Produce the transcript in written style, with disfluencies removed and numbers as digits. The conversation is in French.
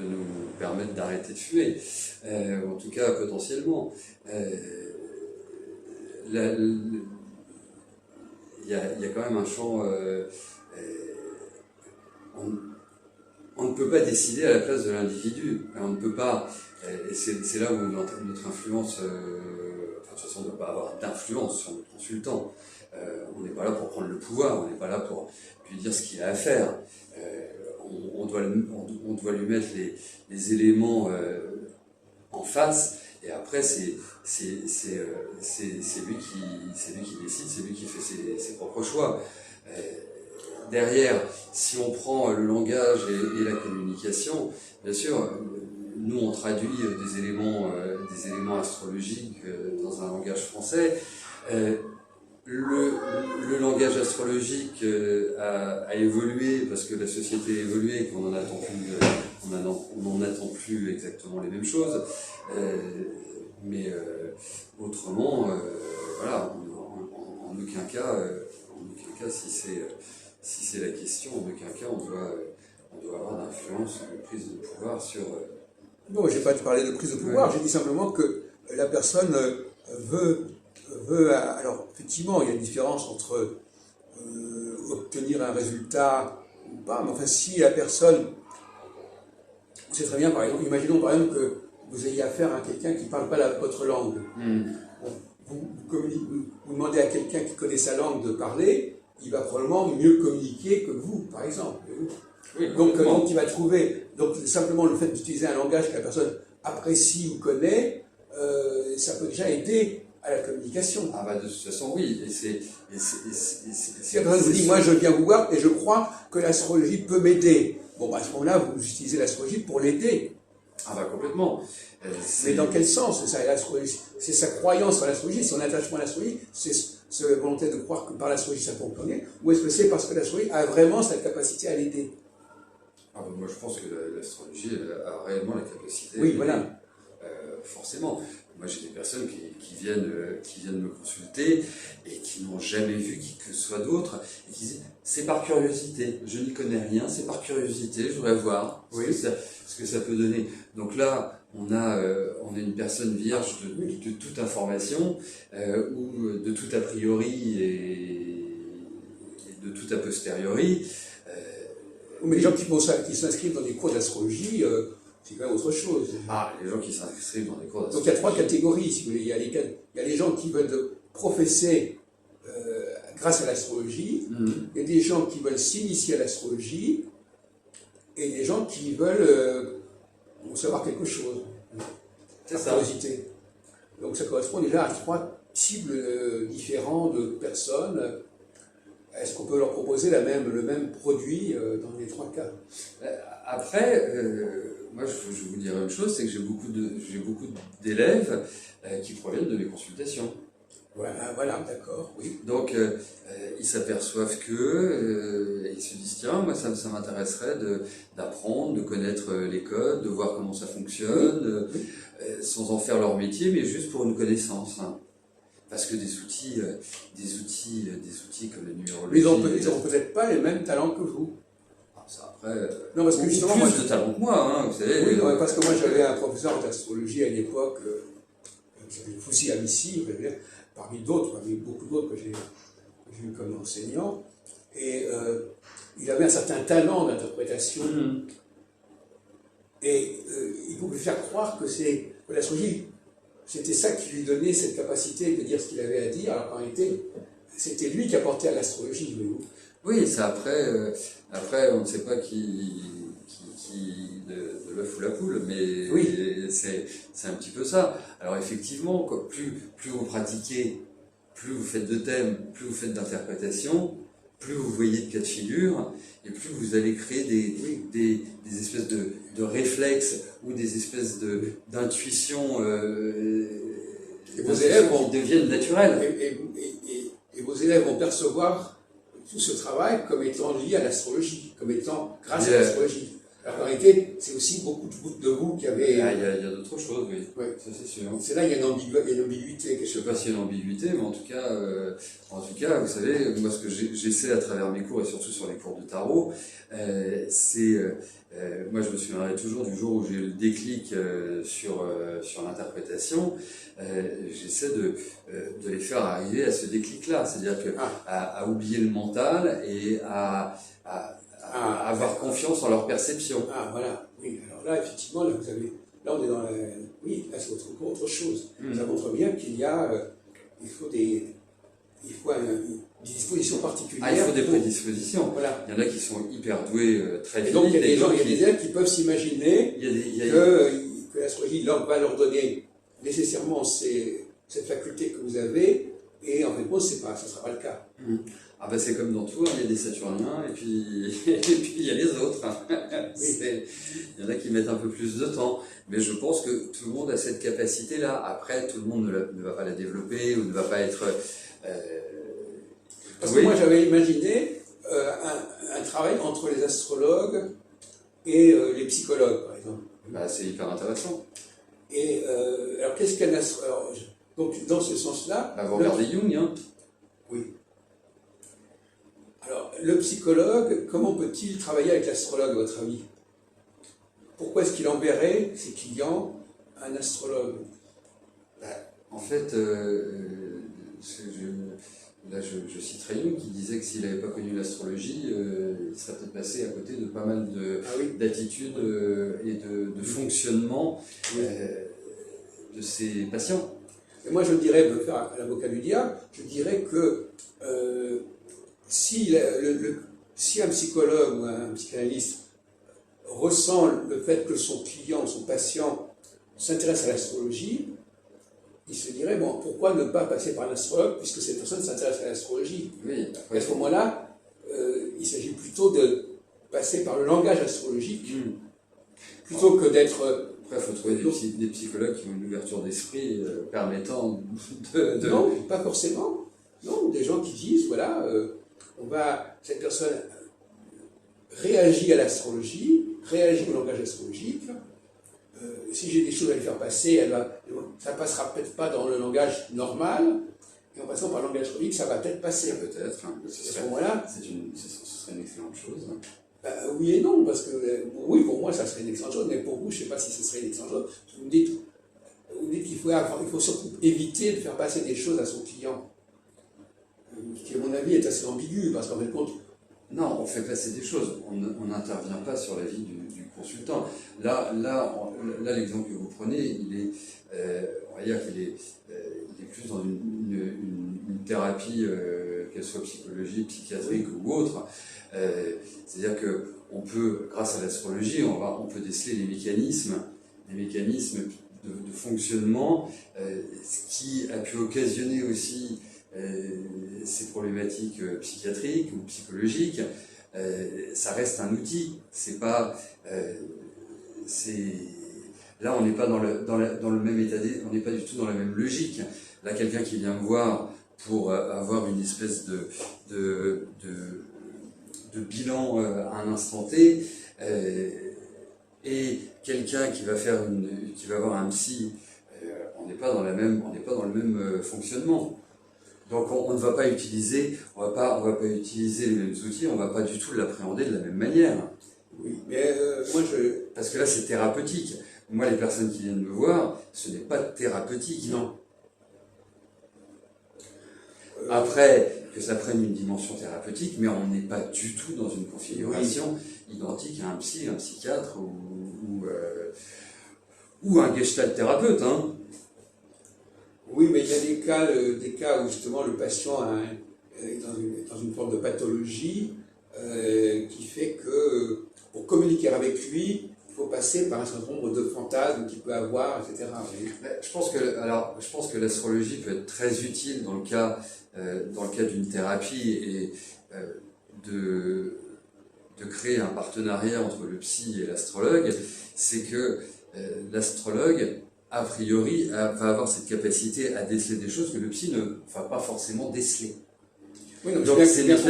peut nous permettre d'arrêter de fumer, en tout cas potentiellement. Il y a quand même un champ... on ne peut pas décider à la place de l'individu. On ne peut pas... Et c'est là où notre influence... de toute façon, on ne peut pas avoir d'influence sur notre consultant. On n'est pas là pour prendre le pouvoir, on n'est pas là pour lui dire ce qu'il a à faire. On doit lui mettre les éléments en face, et après c'est lui qui décide, c'est lui qui fait ses propres choix. Derrière, si on prend le langage et la communication, bien sûr, nous on traduit des éléments astrologiques dans un langage français. Le langage astrologique a évolué parce que la société a évolué et qu'on n'en attend plus exactement les mêmes choses. Mais autrement, voilà, en aucun cas, si c'est la question, en aucun cas on doit avoir d'influence, de prise de pouvoir sur... Non, je n'ai pas parlé de prise de pouvoir, ouais. J'ai dit simplement que la personne veut... Alors, effectivement, il y a une différence entre obtenir un résultat ou pas, mais enfin, si la personne... C'est très bien, par exemple, imaginons par exemple que vous ayez affaire à quelqu'un qui ne parle pas votre langue. Vous demandez à quelqu'un qui connaît sa langue de parler, il va probablement mieux communiquer que vous, par exemple. Oui, donc il va trouver... Donc, simplement, le fait d'utiliser un langage que la personne apprécie ou connaît, ça peut déjà aider à la communication. Ah bah de toute façon, oui. Si la personne vous dit, moi je viens vous voir et je crois que l'astrologie peut m'aider. Bon, bah, à ce moment-là, vous utilisez l'astrologie pour l'aider. Ah bah complètement. Mais dans quel sens? C'est sa croyance en l'astrologie, son attachement à l'astrologie, c'est sa volonté de croire que par l'astrologie ça peut fonctionner, ou est-ce que c'est parce que l'astrologie a vraiment sa capacité à l'aider? Ah bah moi je pense que l'astrologie a réellement la capacité. Oui, voilà. Forcément. Moi, j'ai des personnes qui viennent me consulter et qui n'ont jamais vu qui que ce soit d'autre et qui disent c'est par curiosité, je n'y connais rien, c'est par curiosité, je voudrais voir ce que ça peut donner. Donc là, on a une personne vierge de toute information ou de tout a priori et de tout a posteriori. Mais les gens qui s'inscrivent dans des cours d'astrologie, c'est quand même autre chose. Ah, les gens qui s'inscrivent dans des cours d'astrologie. Donc il y a trois catégories, si vous voulez. Il y a les gens qui veulent professer grâce à l'astrologie, il y a des gens qui veulent s'initier à l'astrologie, et des gens qui veulent savoir quelque chose. C'est ça. Curiosité. Donc ça correspond déjà à trois cibles différents de personnes. Est-ce qu'on peut leur proposer le même produit dans les trois cas? Après, moi je vais vous dire une chose, c'est que j'ai beaucoup d'élèves qui proviennent de mes consultations. Voilà, d'accord, oui. Donc ils s'aperçoivent ils se disent tiens, moi ça m'intéresserait d'apprendre, de connaître les codes, de voir comment ça fonctionne, sans en faire leur métier, mais juste pour une connaissance. Hein. Parce que des outils comme la numérologie... Mais ils n'ont peut-être pas les mêmes talents que vous. Ça, après, non, parce que justement, plus de talent que moi, hein, vous savez. Oui, non, parce que moi j'avais un professeur d'astrologie à une époque, j'avais Foussi Amissi, parmi beaucoup d'autres que j'ai eu comme enseignant, et il avait un certain talent d'interprétation, et il pouvait faire croire que l'astrologie, c'était ça qui lui donnait cette capacité de dire ce qu'il avait à dire, alors qu'en réalité, c'était lui qui apportait à l'astrologie, voyez-vous. Oui, ça après, on ne sait pas qui de l'œuf ou la poule, mais oui. C'est un petit peu ça. Alors effectivement, plus vous pratiquez, plus vous faites de thèmes, plus vous faites d'interprétations, plus vous voyez de cas de figure, et plus vous allez créer des espèces de réflexes ou des espèces d'intuitions qui deviennent naturelles. Et vos élèves vont percevoir tout ce travail comme étant lié à l'astrologie, comme étant grâce à l'astrologie. Alors qu'en réalité, c'est aussi beaucoup de vous qui avez... Il y a d'autres choses, oui. Ouais. Ça c'est sûr. C'est là, il y a une ambiguïté. Je ne sais pas s'il y a une ambiguïté, mais en tout cas, vous savez, moi ce que j'essaie à travers mes cours et surtout sur les cours de tarot, moi je me souviendrai toujours du jour où j'ai eu le déclic sur l'interprétation. J'essaie de les faire arriver à ce déclic-là, c'est-à-dire à oublier le mental et à avoir confiance en leur perception. Ah, voilà. Oui, alors là, effectivement, là, on est dans la... Oui, là, c'est autre chose. Ça montre bien qu'il y a... il faut des dispositions particulières. Il faut des prédispositions. Voilà. Il y en a qui sont hyper doués très vite. Et donc, il y a des élèves qui peuvent s'imaginer que l'astrologie va leur donner nécessairement cette faculté que vous avez, et en fait, ça ne sera pas le cas. Ah ben c'est comme dans tout, il y a des Saturniens et puis il y a les autres. Il y en a qui mettent un peu plus de temps, mais je pense que tout le monde a cette capacité-là. Après, tout le monde ne va pas la développer ou ne va pas être... Parce que moi j'avais imaginé un travail entre les astrologues et les psychologues, par exemple. Bah, c'est hyper intéressant. Et alors qu'est-ce qu'un astrologue? Donc dans ce sens-là... Bah, vous regardez Jung, hein? Oui. Alors, le psychologue, comment peut-il travailler avec l'astrologue, à votre avis? Pourquoi est-ce qu'il enverrait ses clients à un astrologue? En fait, je citerai Jung qui disait que s'il n'avait pas connu l'astrologie, il serait peut-être passé à côté de pas mal d'attitudes et de fonctionnement de ses patients. Et moi, je dirais, pour faire l'avocat du diable, je dirais que si un psychologue ou un psychanalyste ressent le fait que son client, son patient, s'intéresse à l'astrologie, il se dirait, bon, pourquoi ne pas passer par l'astrologue puisque cette personne s'intéresse à l'astrologie? Oui. À ce moment-là, il s'agit plutôt de passer par le langage astrologique, plutôt que d'être... Après, il faut trouver des psychologues qui ont une ouverture d'esprit permettant de... Non, pas forcément. Non, des gens qui disent, voilà, cette personne réagit à l'astrologie, réagit au langage astrologique. Si j'ai des choses à lui faire passer, ça ne passera peut-être pas dans le langage normal, et en passant par le langage astrologique, ça va peut-être passer. Peut-être. Hein, à ce moment-là, ce serait une excellente chose. Oui et non, parce que oui, pour moi, ça serait une excellente chose, mais pour vous, je ne sais pas si ce serait une excellente chose. Vous me dites qu'il faut surtout éviter de faire passer des choses à son client, qui, à mon avis, est assez ambigu, parce qu'en fait, compte... Non, on fait passer des choses. On n'intervient pas sur la vie du consultant. Là, l'exemple que vous prenez, on va dire qu'il est plus dans une thérapie, qu'elle soit psychologique, psychiatrique ou autre. C'est-à-dire que on peut, grâce à l'astrologie, on peut déceler les mécanismes de fonctionnement, ce qui a pu occasionner aussi ces problématiques psychiatriques ou psychologiques. Ça reste un outil. C'est pas, là, on n'est pas dans le même état, on n'est pas du tout dans la même logique. Là, quelqu'un qui vient me voir pour avoir une espèce de bilan à un instant T, et quelqu'un qui va avoir un psy, on n'est pas dans le même fonctionnement. Donc on ne va pas utiliser, on va pas utiliser les mêmes outils, on ne va pas du tout l'appréhender de la même manière. Oui, mais parce que là c'est thérapeutique. Moi, les personnes qui viennent me voir, ce n'est pas thérapeutique. Non. Après, que ça prenne une dimension thérapeutique, mais on n'est pas du tout dans une configuration identique à un psy, un psychiatre ou un gestalt thérapeute. Hein. Oui, mais il y a des cas où justement le patient est dans une forme de pathologie qui fait que pour communiquer avec lui, il faut passer par un certain nombre de fantasmes qu'il peut avoir, etc. Je pense que l'astrologie peut être très utile dans le cas d'une thérapie et de créer un partenariat entre le psy et l'astrologue. C'est que l'astrologue, a priori, va avoir cette capacité à déceler des choses que le psy ne va pas forcément déceler. Oui, donc c'est